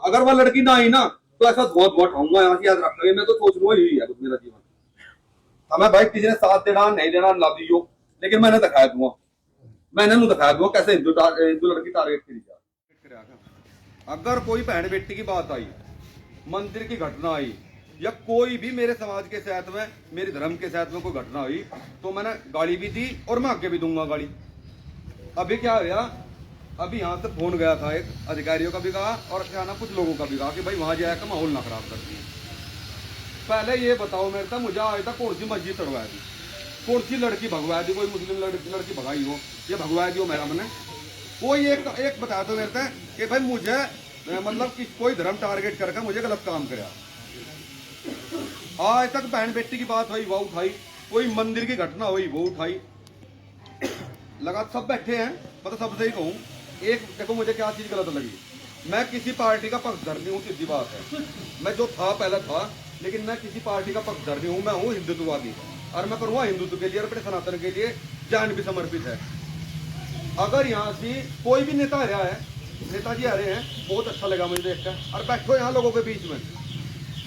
अगर वह लड़की ना आई ना तो ऐसा धुआं धुआं उठाऊंगा यहाँ से, याद रखना। मैं तो सोच लूंगा यही है मेरा जीवन। हमें भाई किसी ने साथ देना नहीं देना ला दियो, लेकिन मैंने दिखाया दूंगा, मैंने नहीं दिखाया दूंगा कैसे हिंदू लड़की टारगेट करी जा। अगर कोई बहन बेटी की बात आई, मंदिर की घटना आई, या कोई भी मेरे समाज के साथ में, मेरे धर्म के साथ में कोई घटना हुई, तो मैंने गाली भी दी और मैं आगे भी दूंगा गाली। अभी क्या हुआ, अभी यहाँ से फोन गया था, एक अधिकारियों का भी कहा और क्या ना कुछ लोगों का भी कहा कि भाई वहां जाकर माहौल ना खराब कर दिए। पहले ये बताओ मेरे था, मुझे आज तक कौन सी मस्जिद तोड़वाया दी, कौन सी लड़की भगवा दी, कोई मुस्लिम लड़की भगाई हो या भगवा दी हो मेरा मैंने, कोई एक बता दो मेरे था कि भाई मुझे मतलब कि कोई धर्म टारगेट करके मुझे गलत काम कराया। आज तक बहन बेटी की बात हुई वो उठाई, कोई मंदिर की घटना हुई वो उठाई, लगा सब बैठे हैं। पता सबसे ही कहूँ, एक देखो मुझे क्या चीज गलत लगी, मैं किसी पार्टी का पक्षधर नहीं हूँ, सीधी बात है। मैं जो था पहले था, लेकिन मैं किसी पार्टी का पक्षधर नहीं हूँ, मैं हूँ हिंदुत्ववादी और मैं करूँगा हिंदुत्व के लिए और अपने सनातन के लिए जान भी समर्पित है। अगर यहाँ से कोई भी नेता आ रहा है, नेताजी आ रहे हैं, बहुत अच्छा लगा मुझे देखकर, और बैठो यहाँ लोगों के बीच में,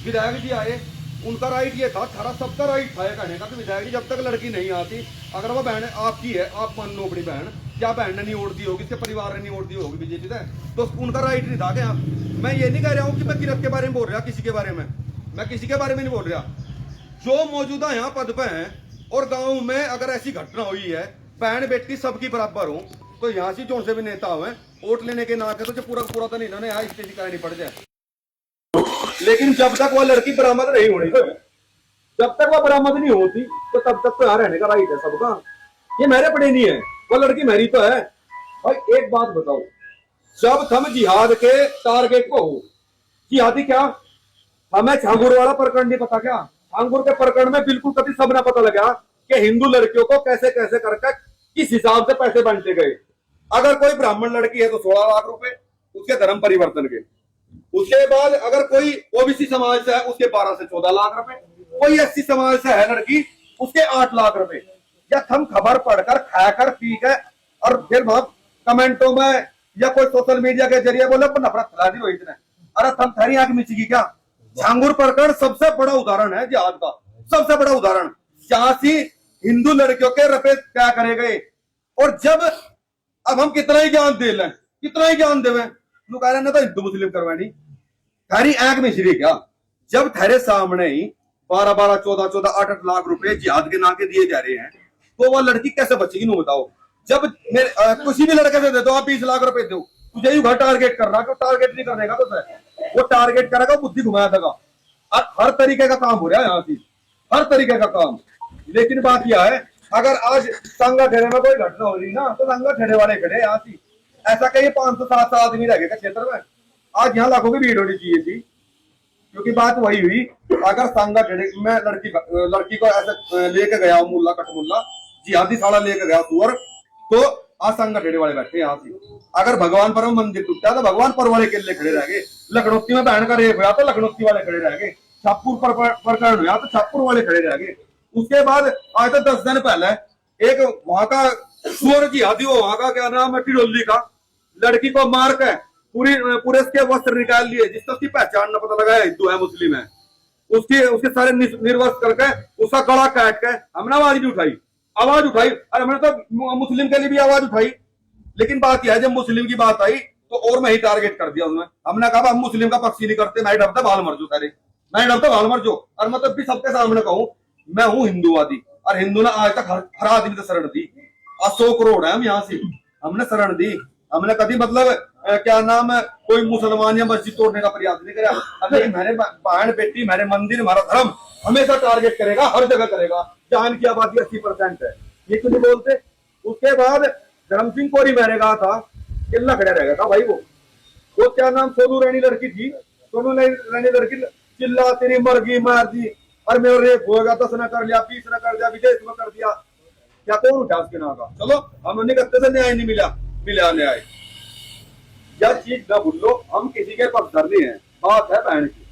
विधायक जी आए, उनका राइट ये था, थारा सबका राइट था कहने का कि विधायक जी जब तक लड़की नहीं आती, अगर वो बहन आपकी है, आप मान लो अपनी बहन, क्या बहन ने नहीं ओढ़ दी होगी, इसके परिवार ने नहीं ओढ़ दी होगी बीजेपी से, तो उनका राइट नहीं था क्या। मैं ये नहीं कह रहा हूँ कि मैं किरत के बारे में बोल रहा, किसी के बारे में, मैं किसी के बारे में नहीं बोल रहा। जो मौजूदा यहाँ पद पे है और गाँव में अगर ऐसी घटना हुई है, बहन बेटी सबकी बराबर हो, तो यहाँ से जो से भी नेता हुए वोट लेने के ना के तो पूरा पूरा तो नहीं इन्होंने यहाँ इसकी शिकायत नहीं पड़ जाए। लेकिन जब तक वह लड़की बरामद नहीं होनी, तो जब तक वह बरामद नहीं होती तो तब तक तो यहाँ रहने का राइट है सबका। ये मेरे पड़े नहीं है, वह लड़की मेरी तो है। और एक बात बताओ, जब तुम जिहाद के टारगेट को हो, जिहादी क्या, हमें झांगुर वाला प्रकरण नहीं पता क्या, झांगुर के प्रकरण में बिल्कुल कभी सब ना पता लगा कि हिंदू लड़कियों को कैसे कैसे करके किस हिसाब से पैसे बांटे गए। अगर कोई ब्राह्मण लड़की है तो 16 लाख रुपए उसके धर्म परिवर्तन के, उसके बाद अगर कोई ओबीसी समाज से है उसके 12 से 14 लाख रुपए, कोई एससी समाज से है लड़की उसके 8 लाख रुपए। या हम खबर पढ़कर खाकर पी के और फिर वहां कमेंटों में या कोई सोशल मीडिया के जरिए बोले नफरत फैला दी हो इतने, अरे थम थारी आंख मिचेगी क्या। झांगुर प्रकरण सबसे बड़ा उदाहरण है जिहाद का, सबसे बड़ा उदाहरण, जहां से हिंदू लड़कियों के रुपए क्या करे गए। और जब अब हम कितना ही ज्ञान दे लें, कितना ही ज्ञान देवे, लोग कह रहे हैं तो हिंदू मुस्लिम करवानी, थारी आंख में श्री क्या। जब थारे सामने ही 12-12, 14-14, 8-8 लाख रुपए जिहाद के नाम के दिए जा रहे हैं, तो वह लड़की कैसे बचेगी नु बताओ। जब किसी भी लड़के से दे दो आप 20 लाख रुपए दो, तुझे ही घर टारगेट कर रहा, टारगेट नहीं करने का तो वो टारगेट करेगा, बुद्धि घुमाया देगा। और हर तरीके का काम हो रहा है यहाँ से, हर तरीके का काम। लेकिन बात यह है, अगर आज संगा ठेरे में कोई घटना हो रही ना, तो संगा ठेरे वाले खड़े यहाँ से, ऐसा कहीं 500-700 आदमी रह गए क्षेत्र में, आज यहाँ लाखों की भीड़ होनी चाहिए थी। क्योंकि बात वही हुई, अगर संगा ठेरे में लड़की को ऐसे लेके गया मुल्ला कटमुल्ला, जिहादी साला लेके गया सुअर, तो आज संगा ठेरे वाले बैठे यहाँ से। अगर भगवान पर मंदिर टूटा तो भगवान पर वाले किले खड़े रह गए, लखनौती में बहन का रेप हुआ तो लखनौती वाले खड़े रह गए, छापुर पर प्रकरण हुआ तो छापुर वाले खड़े रह गए। उसके बाद आज तो 10 दिन पहले एक वहां का सुअर जिहादी, वहां का क्या नाम है, टिडोली का, लड़की को मार के पूरे उसके वस्त्र निकाल लिए, जिससे उसकी पहचान न पता लगा हिंदू है मुस्लिम है, उसके सारे निर्वस्त्र करके उसका गला काट के हमने आवाज नहीं उठाई, आवाज उठाई, अरे हमने तो मुस्लिम के लिए भी आवाज उठाई। लेकिन बात यह है, जब मुस्लिम की बात आई तो और मैं ही टारगेट कर दिया उन्होंने। हमने कहा हम मुस्लिम का पक्ष ही नहीं करते, मैं डरता भाल मर जो सारे, मैं डरता भाल मर जो। और मतलब भी सबके सामने कहूं, मैं हूं हिंदूवादी, और हिंदू ने आज तक हर आदमी से शरण दी। 100 करोड़ है हम यहाँ से, हमने शरण दी, हमने कभी मतलब क्या नाम है कोई मुसलमान या मस्जिद तोड़ने का प्रयास नहीं करा। अरे मेरे बहन बेटी, मेरे मंदिर, हमारा धर्म हमेशा टारगेट करेगा, हर जगह करेगा। जहां की आबादी 80% है, ये क्यों नहीं बोलते। उसके बाद धर्म सिंह कोरी मैंने कहा था, किला खड़ा रह गया था भाई। वो क्या नाम, सोनू रानी लड़की थी, सोनू रानी लड़की चिल्ला तेरी मर्गी मार दी, और मेरा रेप होगा, 10 न कर लिया, 20 न कर दिया, विदेश में कर दिया, क्या कौन उठा उसके नाम का। चलो हम निकलते से न्याय नहीं मिला न्याय। यह चीज न भूल लो, हम किसी के पक्षधर नहीं है। बात है बहन की,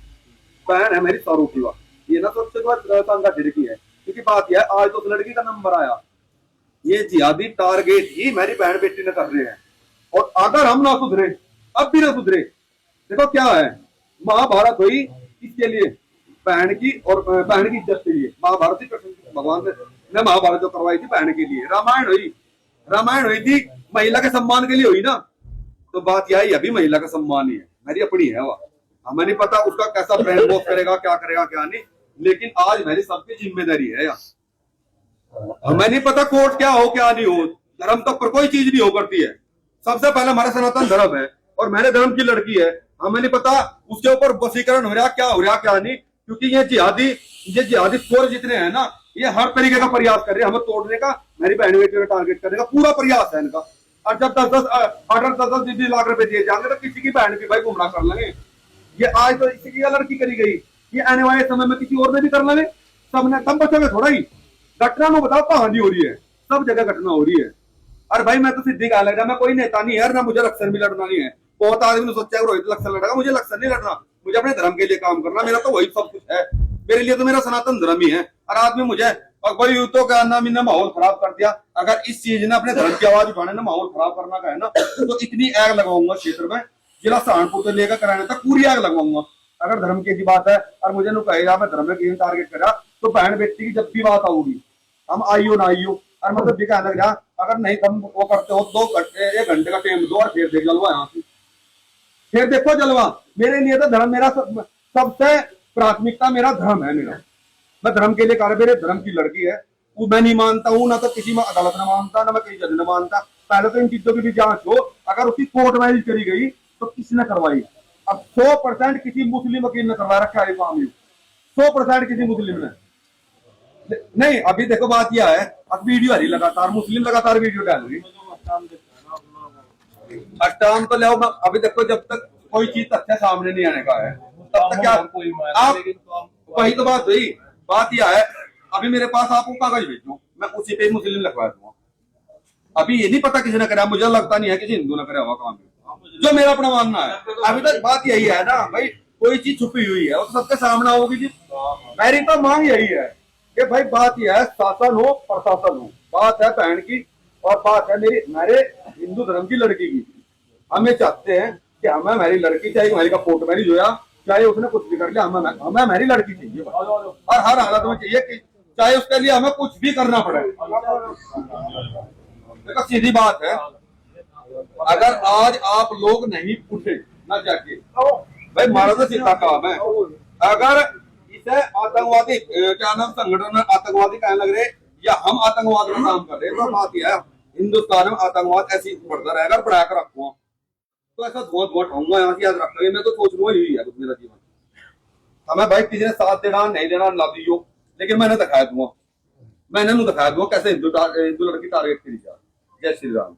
बहन है मेरी स्वरूपी, ये ना सोचते संगा की है। क्योंकि बात यह है, आज तो उस लड़की का नंबर आया, ये जिहादी टारगेट ही मेरी बहन बेटी ने कर रहे हैं। और अगर हम ना सुधरे, अब भी ना सुधरे, देखो क्या है, महाभारत हुई किसके लिए? बहन की, और बहन की इज्जत के लिए महाभारत ही कृष्ण भगवान ने महाभारत जो करवाई थी बहन के लिए। रामायण हुई थी महिला के सम्मान के लिए हुई ना। तो बात यही, अभी महिला का सम्मान ही है, मेरी अपनी है वह, हमें नहीं पता उसका कैसा ब्रेन वॉश करेगा, क्या करेगा क्या नहीं, लेकिन आज मेरी सबकी जिम्मेदारी है यार। हमें नहीं पता कोर्ट क्या हो क्या नहीं हो, धर्म तो पर कोई चीज नहीं हो करती है। सबसे पहले हमारा सनातन धर्म है और मैंने धर्म की लड़की है, हमें नहीं पता उसके ऊपर वशीकरण हो रहा क्या नहीं, क्योंकि ये जिहादी स्कोर जितने हैं ना, ये हर तरीके का प्रयास कर रहे हैं हमें तोड़ने का, मेरी बहन बेटी को टारगेट करने का पूरा प्रयास है इनका। और जब 10-10 लाख रुपए दिए जाएंगे तो किसी की बहन भी भाई गुमराह कर लेंगे। ये आज तो इसी की लड़की करी गई, ये आने वाले समय में किसी और ने भी कर लेंगे। सबने सब बचोगे थोड़ा ही। घटना में बताओ कहां नहीं हो रही है, सब जगह घटना हो रही है। अरे भाई मैं तो सीधी कहा लग रहा, मैं कोई नेता नहीं है ना, मुझे इलेक्शन भी लड़ना नहीं है। बहुत आदमी ने सोचा रोहित इलेक्शन लड़ेगा, मुझे इलेक्शन नहीं लड़ना, मुझे अपने धर्म के लिए काम करना, मेरा तो वही सब कुछ है। मेरे लिए तो मेरा सनातन धर्म ही है। और आदमी मुझे और कोई यूथों का नाम इन्हें माहौल खराब कर दिया, अगर इस चीज ने अपने धर्म की आवाज उठाने ने माहौल खराब करना का है ना, तो इतनी आग लगाऊंगा क्षेत्र में, जिला सहारनपुर से लेकर कराने तक पूरी आग लगवाऊंगा। अगर धर्म की बात है और मुझे नु कहेगा मैं धर्म के टारगेट करा, तो बहन बेटी की जब भी बात आऊगी, हम आइयो ना आइयो, और मतलब दिखा लग जा, अगर नहीं तुम वो करते हो 2 घंटे 1 घंटे का टाइम दो और फिर देख जलवा यहाँ से, फिर देखो जलवा। मेरे लिए तो धर्म मेरा सबसे प्राथमिकता मेरा धर्म है। मेरा मैं धर्म के लिए कार्य, मेरे धर्म की लड़की है, वो मैं नहीं मानता हूँ, ना तो किसी में अदालत ने मानता, ना मैं किसी जज ने मानता। पहले तो इन चीजों की भी जांच हो, अगर उसकी कोर्ट मैरिज करी गई तो किसने करवाई? अब 100% किसी मुस्लिम वकील ने करवा रखा है काम, 100% किसी मुस्लिम ने नहीं। अभी देखो बात यह है, अब वीडियो आ रही लगातार, मुस्लिम लगातार वीडियो डाल रही, अष्टाम तो ले। अभी देखो जब तक कोई चीज तथ्य सामने नहीं आने का है तब तक क्या आप, वही तो बात हुई। बात यह है, अभी मेरे पास आपको कागज भेजो, मैं उसी पे मुस्लिम लिखवा दूंगा। अभी ये नहीं पता किसी ने करा, मुझे लगता नहीं है किसी हिंदू ने करा हुआ काम, जो मेरा अपना मानना है। अभी तक बात यही है ना भाई, कोई चीज छुपी हुई है और सबके सामने होगी जी। मेरी तो मांग यही है कि भाई बात यह है, शासन हो प्रशासन हो, बात है बहन की और बात है मेरे हिंदू धर्म की लड़की की। हम ये चाहते हैं कि हमें हमारी लड़की, चाहे हमारी का कोर्ट मैरिज होया, चाहे उसने कुछ भी कर लिया, हमें हमारी लड़की चाहिए और हर हालत में चाहिए, कि चाहे उसके लिए हमें कुछ भी करना पड़े। देखो सीधी बात है, अगर आज आप लोग नहीं उठे ना जाके, भाई हमारा तो सीधा काम है। अगर इसे आतंकवादी क्या नाम संगठन आतंकवादी कहने लग रहे या हम आतंकवाद में काम कर रहे, तो बात यह है हिंदुस्तान में आतंकवाद ऐसी बढ़ता रहेगा, बढ़ा कर रखूंगा तो ऐसा बहुत होऊंगा यहाँ से, याद रखोगे। मैं तो सोचूंगा यही है मेरा जीवन। हमें भाई किसी ने साथ देना नहीं देना ला दियो, लेकिन मैंने दिखाया दूंगा, मैंने दिखाया दूंगा कैसे हिंदू लड़की टारगेट करी जाए। जय श्री राम।